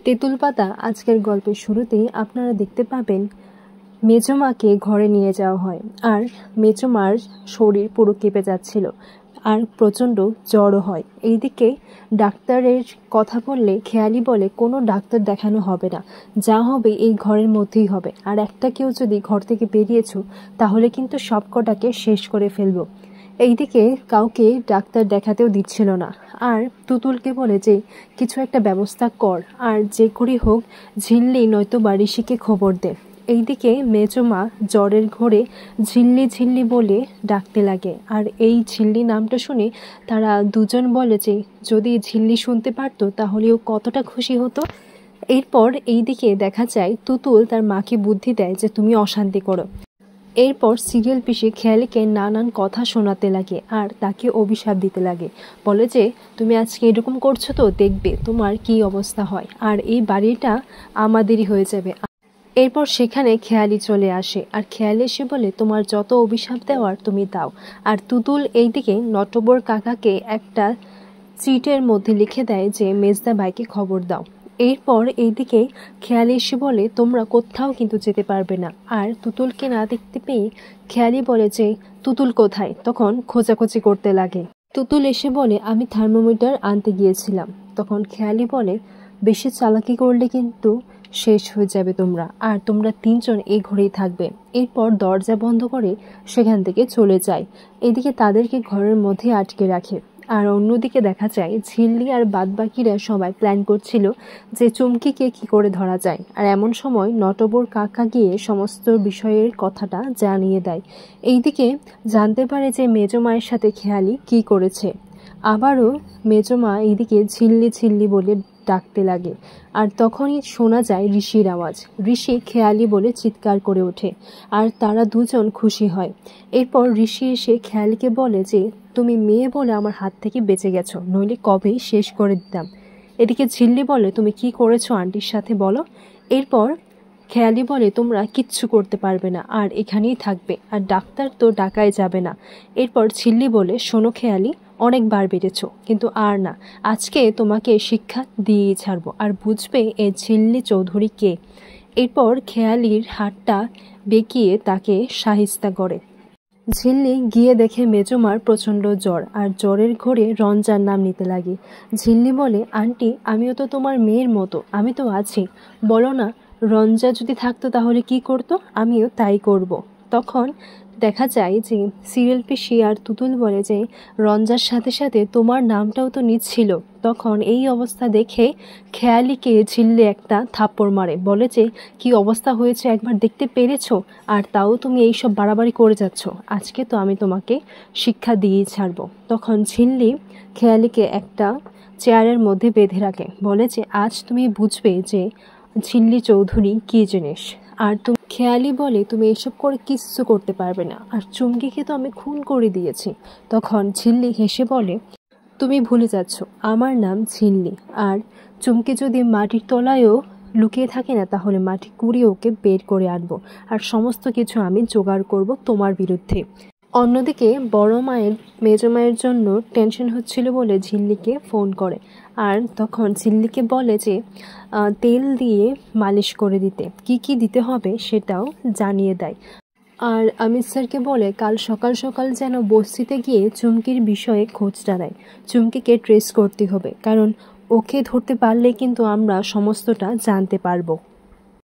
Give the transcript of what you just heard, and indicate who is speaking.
Speaker 1: তেঁতুল পাতা আজকের গল্পের শুরুতেই আপনারা দেখতে পাবেন মেজমাকে ঘরে নিয়ে যাওয়া হয়। আর মেজমার শরীর পুরো কেঁপে যাচ্ছিল আর প্রচণ্ড জ্বরও হয়। এইদিকে ডাক্তারের কথা বললে খেয়ালি বলে কোনো ডাক্তার দেখানো হবে না, যা হবে এই ঘরের মধ্যেই হবে। আর একটা কেউ যদি ঘর থেকে বেরিয়েছো তাহলে কিন্তু সব কটাকে শেষ করে ফেলবো। এইদিকে কাউকে ডাক্তার দেখাতেও দিচ্ছিল না। আর তুতুলকে বলে যে কিছু একটা ব্যবস্থা কর, আর যে করি হোক ঝিল্লি নয়তো বা ঋষিকে খবর দে। এইদিকে মেজমা জ্বরের ঘোরে ঝিল্লি ঝিল্লি বলে ডাকতে লাগে। আর এই ঝিল্লি নামটা শুনে তারা দুজন বলে যে যদি ঝিল্লি শুনতে পারতো তাহলেও কতটা খুশি হতো। এরপর এইদিকে দেখা যায় তুতুল তার মাকে বুদ্ধি দেয় যে তুমি অশান্তি করো। এরপর সিরিয়াল পিসে খেয়ালিকে নানান কথা শোনাতে লাগে আর তাকে অভিশাপ দিতে লাগে। বলে যে তুমি আজকে এরকম করছো তো দেখবে তোমার কি অবস্থা হয়, আর এই বাড়িটা আমাদেরই হয়ে যাবে। এরপর সেখানে খেয়ালি চলে আসে আর খেয়ালি এসে বলে তোমার যত অভিশাপ দেওয়ার তুমি দাও। আর তুতুল এইদিকে নটবর কাকাকে একটা চিটের মধ্যে লিখে দেয় যে মেজদা ভাইকে খবর দাও। এরপর এইদিকে খেয়ালি এসে বলে তোমরা কোথাও কিন্তু যেতে পারবে না। আর তুতুলকে না দেখতে পেয়ে খেয়ালি বলে যে তুতুল কোথায়, তখন খোঁজাখুঁজি করতে লাগে। তুতুল এসে বলে আমি থার্মোমিটার আনতে গিয়েছিলাম। তখন খেয়ালি বলে বেশি চালাকি করলে কিন্তু শেষ হয়ে যাবে তোমরা, আর তোমরা তিনজন এই ঘরেই থাকবে। এরপর দরজা বন্ধ করে সেখান থেকে চলে যায়। এদিকে তাদেরকে ঘরের মধ্যে আটকে রাখে। আর অন্যদিকে দেখা যায় ঝিল্লি আর বাদবাকিরা সবাই প্ল্যান করছিল যে চুমকিকে কি করে ধরা যায়। আর এমন সময় নটবর কাকা গিয়ে সমস্ত বিষয়ের কথাটা জানিয়ে দেয়। এইদিকে জানতে পারে যে মেজমায়ের সাথে খেয়ালি কি করেছে। আবারও মেজমা এইদিকে ঝিল্লি ঝিল্লি বলে ডাকতে লাগে। আর তখনই শোনা যায় ঋষির আওয়াজ। ঋষি খেয়ালি বলে চিৎকার করে ওঠে আর তারা দুজন খুশি হয়। এরপর ঋষি এসে খেয়ালিকে বলে যে তুমি মেয়ে বলে আমার হাত থেকে বেঁচে গেছো, নইলে কবেই শেষ করে দিতাম। এদিকে ঝিল্লি বলে তুমি কি করেছো আন্টির সাথে বলো। এরপর খেয়ালি বলে তোমরা কিচ্ছু করতে পারবে না, আর এখানেই থাকবে, আর ডাক্তার তো ডাকায় যাবে না। এরপর ঝিল্লি বলে শোনো খেয়ালি, অনেকবার বেড়েছ কিন্তু আর না, আজকে তোমাকে শিক্ষা দিয়েই ছাড়বো, আর বুঝবে এই ঝিল্লি চৌধুরী কে। এরপর খেয়ালির হাতটা বেঁকিয়ে তাকে শাহিস্তা করে। ঝিল্লি গিয়ে দেখে মেজমার প্রচণ্ড জ্বর, আর জ্বরের ঘোরে রঞ্জার নাম নিতে লাগে। ঝিল্লি বলে আন্টি আমিও তো তোমার মেয়ের মতো, আমি তো আছি, বলো না রঞ্জা যদি থাকতো তাহলে কি করতো, আমিও তাই করব। তখন দেখা যায় যে সিরিয়াল পিসি আর তুতুল বলে যে রঞ্জার সাথে সাথে তোমার নামটাও তো নিচ্ছিল। তখন এই অবস্থা দেখে খেয়ালিকে ঝিল্লি একটা থাপ্পড় মারে, বলে যে কি অবস্থা হয়েছে একবার দেখতে পেরেছো, আর তাও তুমি এইসব বাড়াবাড়ি করে যাচ্ছ, আজকে তো আমি তোমাকে শিক্ষা দিয়েই ছাড়বো। তখন ঝিল্লি খেয়ালিকে একটা চেয়ারের মধ্যে বেঁধে রাখে, বলে যে আজ তুমি বুঝবে যে ঝিল্লি চৌধুরী কী জিনিস। আর তুমি খেয়ালি বলে তুমি এসব করে কিচ্ছু করতে পারবে না, আর চুমকিকে তো আমি খুন করে দিয়েছি। তখন ঝিল্লি হেসে বলে তুমি ভুলে যাচ্ছ আমার নাম ঝিল্লি, আর চুমকি যদি মাটির তলায়ও লুকিয়ে থাকে না তাহলে মাটি কুড়িয়ে ওকে বের করে আনবো, আর সমস্ত কিছু আমি জোগাড় করব তোমার বিরুদ্ধে। অন্যদিকে বড় মায়ের মেজমায়ের জন্য টেনশন হচ্ছিল বলে ঝিল্লিকে ফোন করে। আর তখন ঝিল্লিকে বলে যে তেল দিয়ে মালিশ করে দিতে, কি কি দিতে হবে সেটাও জানিয়ে দেয়। আর অমিত স্যারকে বলে কাল সকাল সকাল যেন বস্তিতে গিয়ে চুমকির বিষয়ে খোঁজটা নেয়। চুমকিকে ট্রেস করতে হবে, কারণ ওকে ধরতে পারলে কিন্তু আমরা সমস্তটা জানতে পারবো।